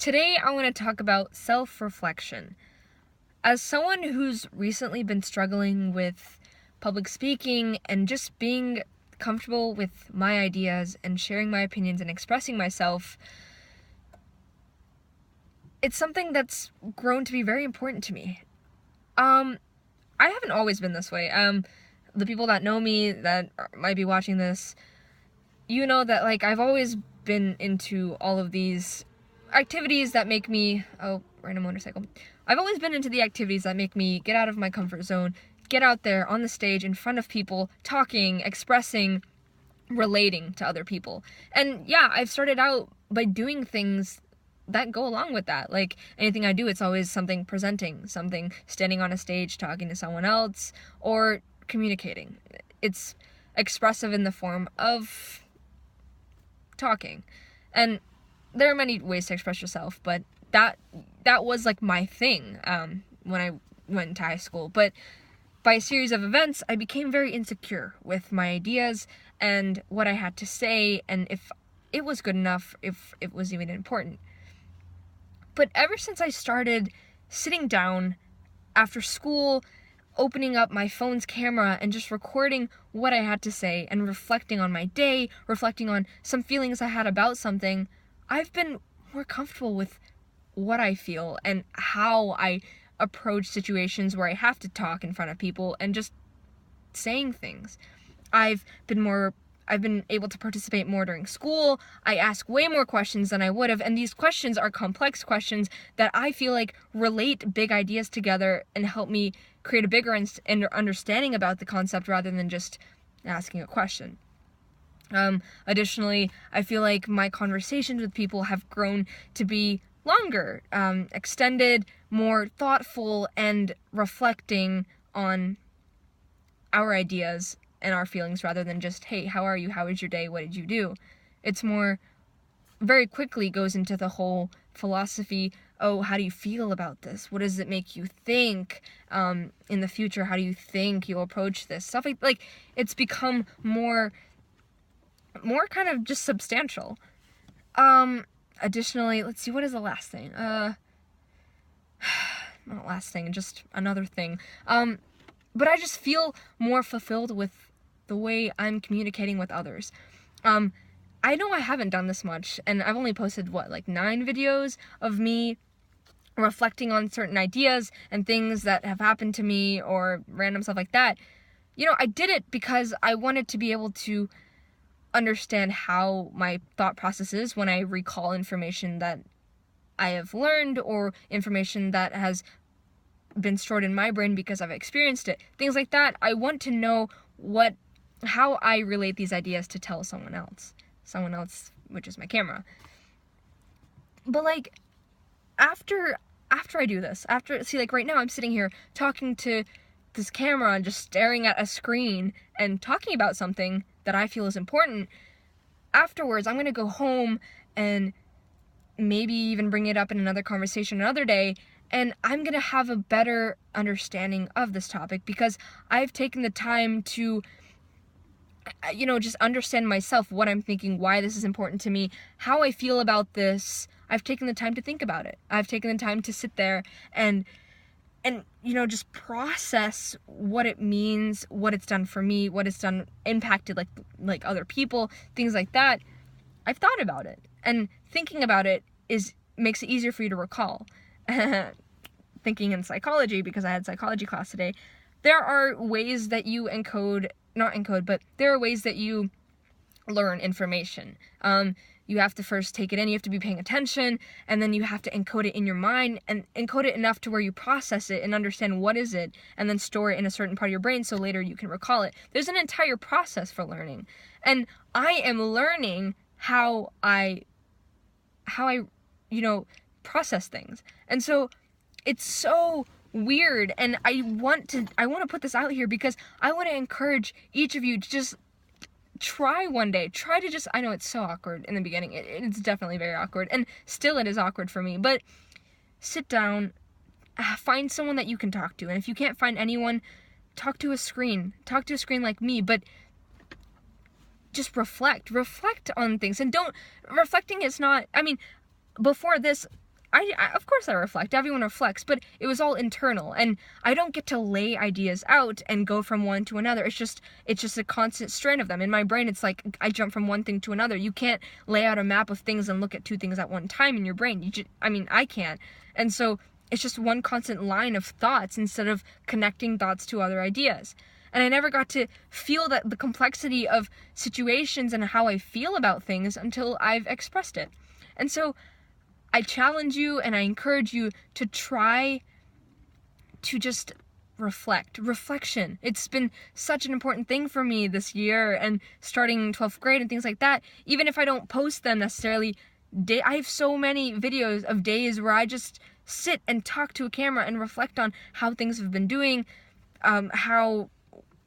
Today I want to talk about self-reflection. As someone who's recently been struggling with public speaking and just being comfortable with my ideas and sharing my opinions and expressing myself, it's something that's grown to be very important to me. I haven't always been this way. The people that know me that might be watching this, you know that I've always been into all of these activities that make me, random motorcycle. I've always been into the activities that make me get out of my comfort zone, get out there on the stage in front of people, talking, expressing, relating to other people. And yeah, I've started out by doing things that go along with that. Like anything I do, it's always something presenting, something standing on a stage, talking to someone else, or communicating. It's expressive in the form of talking. And there are many ways to express yourself, but that was my thing when I went into high school. But by a series of events, I became very insecure with my ideas and what I had to say, and if it was good enough, if it was even important. But ever since I started sitting down after school, opening up my phone's camera and just recording what I had to say and reflecting on my day, reflecting on some feelings I had about something, I've been more comfortable with what I feel and how I approach situations where I have to talk in front of people and just saying things. I've been able to participate more during school. I ask way more questions than I would have, and these questions are complex questions that I feel relate big ideas together and help me create a bigger understanding about the concept rather than just asking a question. Additionally, I feel like my conversations with people have grown to be longer, extended, more thoughtful, and reflecting on our ideas and our feelings rather than just, hey, how are you? How was your day? What did you do? It's more, very quickly goes into the whole philosophy. Oh, how do you feel about this? What does it make you think? In the future, how do you think you'll approach this? Stuff like it's become more kind of just substantial. Additionally, let's see, what is the last thing? Not last thing, just another thing. But I just feel more fulfilled with the way I'm communicating with others. I know I haven't done this much, and I've only posted, 9 videos of me reflecting on certain ideas and things that have happened to me or random stuff like that. I did it because I wanted to be able to understand how my thought process is when I recall information that I have learned or information that has been stored in my brain because I've experienced it. Things like that. I want to know how I relate these ideas to tell someone else, which is my camera. But after I do this, right now I'm sitting here talking to this camera and just staring at a screen and talking about something that I feel is important. Afterwards, I'm going to go home and maybe even bring it up in another conversation another day, and I'm going to have a better understanding of this topic because I've taken the time to just understand myself, what I'm thinking, why this is important to me, how I feel about this. I've taken the time to think about it. I've taken the time to sit there and just process what it means, what it's done for me, what it's done, impacted like other people, things like that. I've thought about it, and thinking about it makes it easier for you to recall. Thinking in psychology, because I had psychology class today, there are ways that you there are ways that you learn information. You have to first take it in, you have to be paying attention, and then you have to encode it in your mind, and encode it enough to where you process it and understand what is it, and then store it in a certain part of your brain so later you can recall it. There's an entire process for learning. And I am learning how I process things. And so it's so weird, and I want to put this out here because I want to encourage each of you to just try one day. I know it's so awkward in the beginning. It's definitely very awkward, and still it is awkward for me, but sit down, find someone that you can talk to, and if you can't find anyone, talk to a screen like me, but just reflect on things. And reflecting is not, before this, of course I reflect. Everyone reflects, but it was all internal, and I don't get to lay ideas out and go from one to another. It's just a constant strain of them. In my brain, it's like I jump from one thing to another. You can't lay out a map of things and look at two things at one time in your brain. I can't. And so it's just one constant line of thoughts instead of connecting thoughts to other ideas. And I never got to feel that the complexity of situations and how I feel about things until I've expressed it. And so I challenge you and I encourage you to try to just reflect. Reflection. It's been such an important thing for me this year and starting 12th grade and things like that. Even if I don't post them necessarily, I have so many videos of days where I just sit and talk to a camera and reflect on how things have been doing, how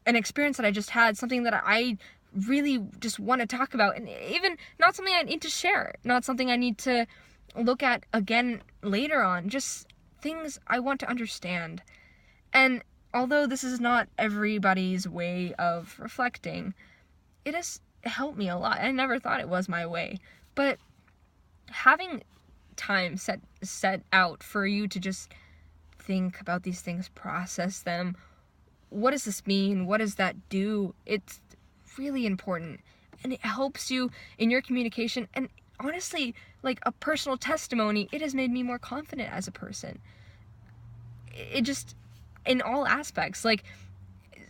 an experience that I just had, something that I really just want to talk about, and even not something I need to share, not something I need to look at again later on, just things I want to understand. And although this is not everybody's way of reflecting, it has helped me a lot. I never thought it was my way, but having time set out for you to just think about these things, process them. What does this mean? What does that do? It's really important, and it helps you in your communication. And honestly, like a personal testimony, it has made me more confident as a person. It just, in all aspects, like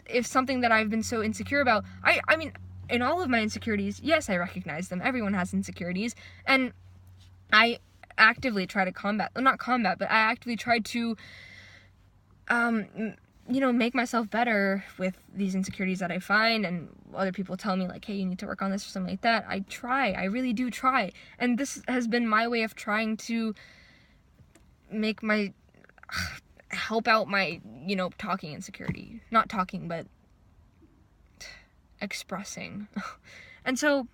if something that I've been so insecure about, I mean, in all of my insecurities, yes, I recognize them. Everyone has insecurities, and I actively try to I actively try to, make myself better with these insecurities that I find, and other people tell me like, hey, you need to work on this or something like that. I really do try. And this has been my way of trying to help out my, talking insecurity. Not talking, but expressing. And so,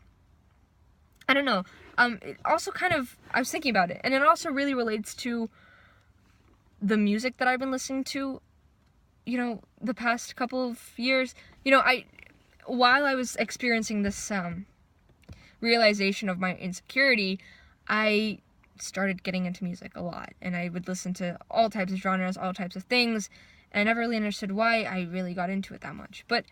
I don't know. It also I was thinking about it, and it also really relates to the music that I've been listening to, the past couple of years. While I was experiencing this realization of my insecurity, I started getting into music a lot, and I would listen to all types of genres, all types of things, and I never really understood why I really got into it that much. But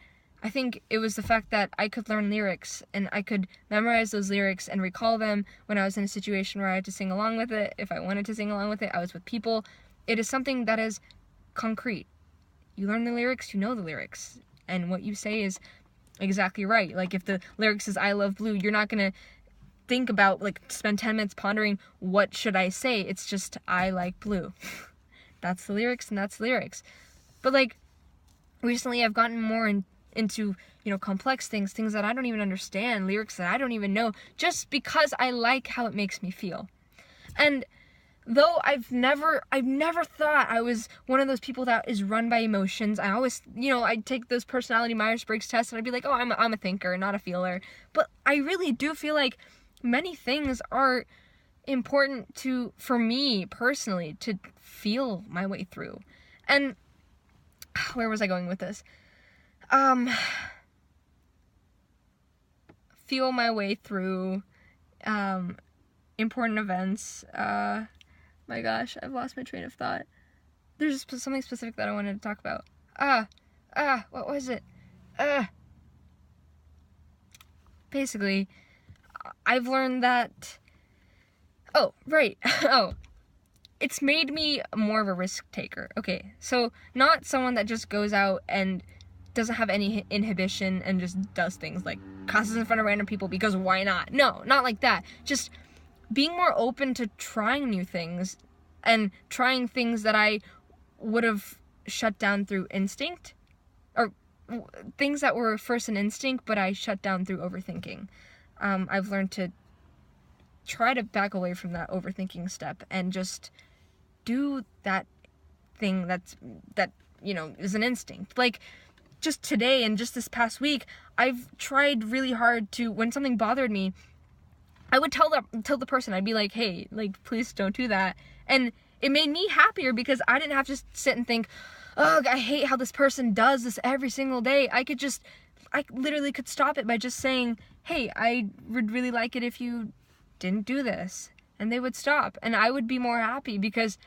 I think it was the fact that I could learn lyrics, and I could memorize those lyrics and recall them when I was in a situation where I had to sing along with it. If I wanted to sing along with it, I was with people. It is something that is concrete. You learn the lyrics, you know the lyrics, and what you say is exactly right. Like if the lyrics is I love blue, you're not gonna think about, spend 10 minutes pondering what should I say. It's just I like blue. That's the lyrics, and that's the lyrics. But recently I've gotten more into complex things that I don't even understand, lyrics that I don't even know, just because I like how it makes me feel. And though I've never thought I was one of those people that is run by emotions, I always, I'd take those personality Myers-Briggs tests and I'd be like, oh, I'm a thinker, not a feeler. But I really do feel like many things are important for me personally to feel my way through. And where was I going with this? Feel my way through important events. My gosh, I've lost my train of thought. There's something specific that I wanted to talk about. What was it? Basically, I've learned that, it's made me more of a risk taker. Okay, so not someone that just goes out and doesn't have any inhibition and just does things like cusses in front of random people because why not? No, not like that. Just being more open to trying new things and trying things that I would have shut down through instinct, or things that were first an instinct but I shut down through overthinking. I've learned to try to back away from that overthinking step and just do that thing that is an instinct. Just today and just this past week, I've tried really hard to, when something bothered me, I would tell the person, I'd be like, hey, please don't do that. And it made me happier because I didn't have to sit and think, ugh, I hate how this person does this every single day. I literally could stop it by just saying, hey, I would really like it if you didn't do this. and they would stop, and I would be more happy because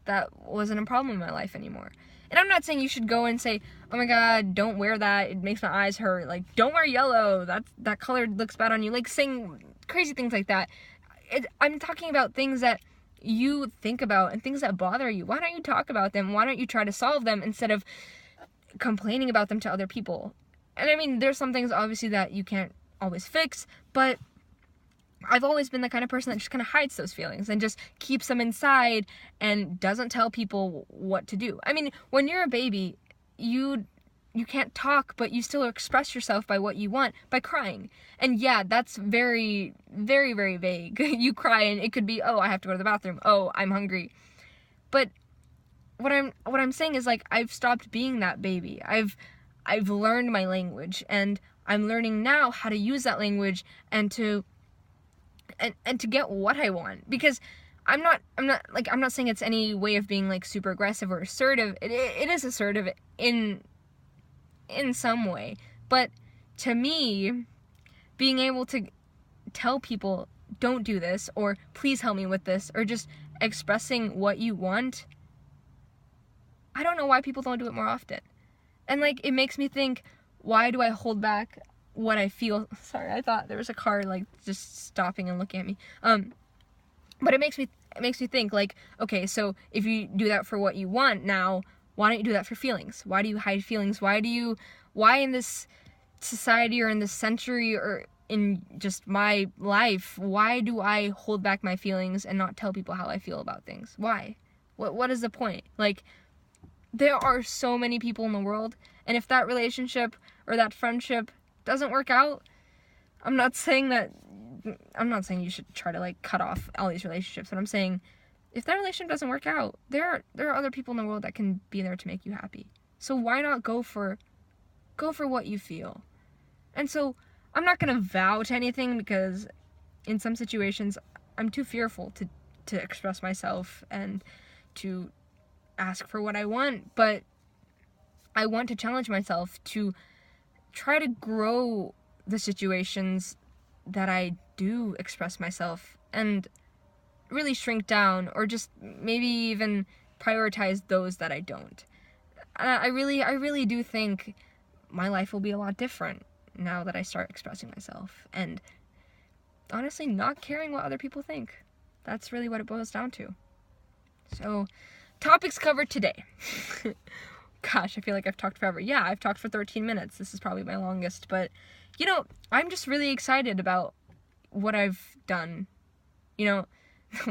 that wasn't a problem in my life anymore. And I'm not saying you should go and say, oh my god, don't wear that, it makes my eyes hurt, like, don't wear yellow, that color looks bad on you, like, saying crazy things like that. I'm talking about things that you think about and things that bother you. Why don't you talk about them? Why don't you try to solve them instead of complaining about them to other people? And I mean, there's some things obviously that you can't always fix, but I've always been the kind of person that just kind of hides those feelings and just keeps them inside and doesn't tell people what to do. I mean, when you're a baby, you can't talk, but you still express yourself by what you want, by crying. And yeah, that's very, very, very vague. You cry and it could be, oh, I have to go to the bathroom. Oh, I'm hungry. But what I'm saying is, like, I've stopped being that baby. I've learned my language, and I'm learning now how to use that language and to get what I want. Because I'm not saying it's any way of being, like, super aggressive or assertive. It is assertive in some way, but to me, being able to tell people, don't do this, or please help me with this, or just expressing what you want, I don't know why people don't do it more often. And, like, it makes me think, why do I hold back what I feel? Sorry, I thought there was a car, like, just stopping and looking at me. But it makes me think, like, okay, so if you do that for what you want now, why don't you do that for feelings? Why do you hide feelings? Why in this society or in this century or in just my life, why do I hold back my feelings and not tell people how I feel about things? Why? What is the point? Like, there are so many people in the world, and if that relationship or that friendship doesn't work out, I'm not saying you should try to, like, cut off all these relationships, but I'm saying, if that relationship doesn't work out, there are other people in the world that can be there to make you happy. So why not go for what you feel? And so I'm not going to vow to anything, because in some situations I'm too fearful to express myself and to ask for what I want, but I want to challenge myself to try to grow the situations that I do express myself and really shrink down, or just maybe even prioritize those that I don't. I really do think my life will be a lot different now that I start expressing myself and honestly not caring what other people think. That's really what it boils down to. So, topics covered today. Gosh, I feel like I've talked forever. Yeah, I've talked for 13 minutes. This is probably my longest, but, you know, I'm just really excited about what I've done. You know,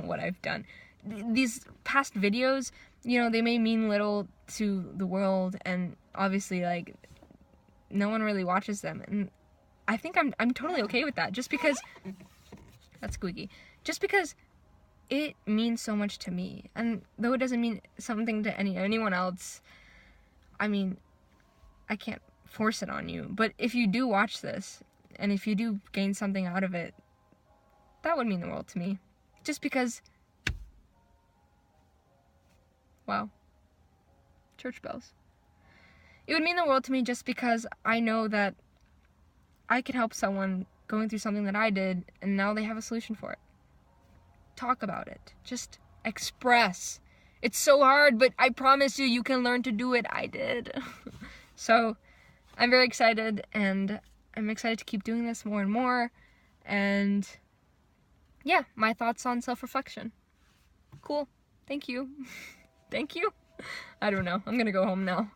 what I've done. These past videos, you know, they may mean little to the world, and obviously, like, no one really watches them, and I think I'm totally okay with that, just because, that's squeaky, just because it means so much to me, and though it doesn't mean something to anyone else, I mean, I can't force it on you, but if you do watch this, and if you do gain something out of it, that would mean the world to me, just because, wow, church bells. It would mean the world to me just because I know that I could help someone going through something that I did, and now they have a solution for it. Talk about it. Just express. It's so hard, but I promise you can learn to do it. I did. So, I'm very excited, and I'm excited to keep doing this more and more, and yeah, my thoughts on self-reflection. Cool. Thank you. Thank you. I don't know. I'm gonna go home now.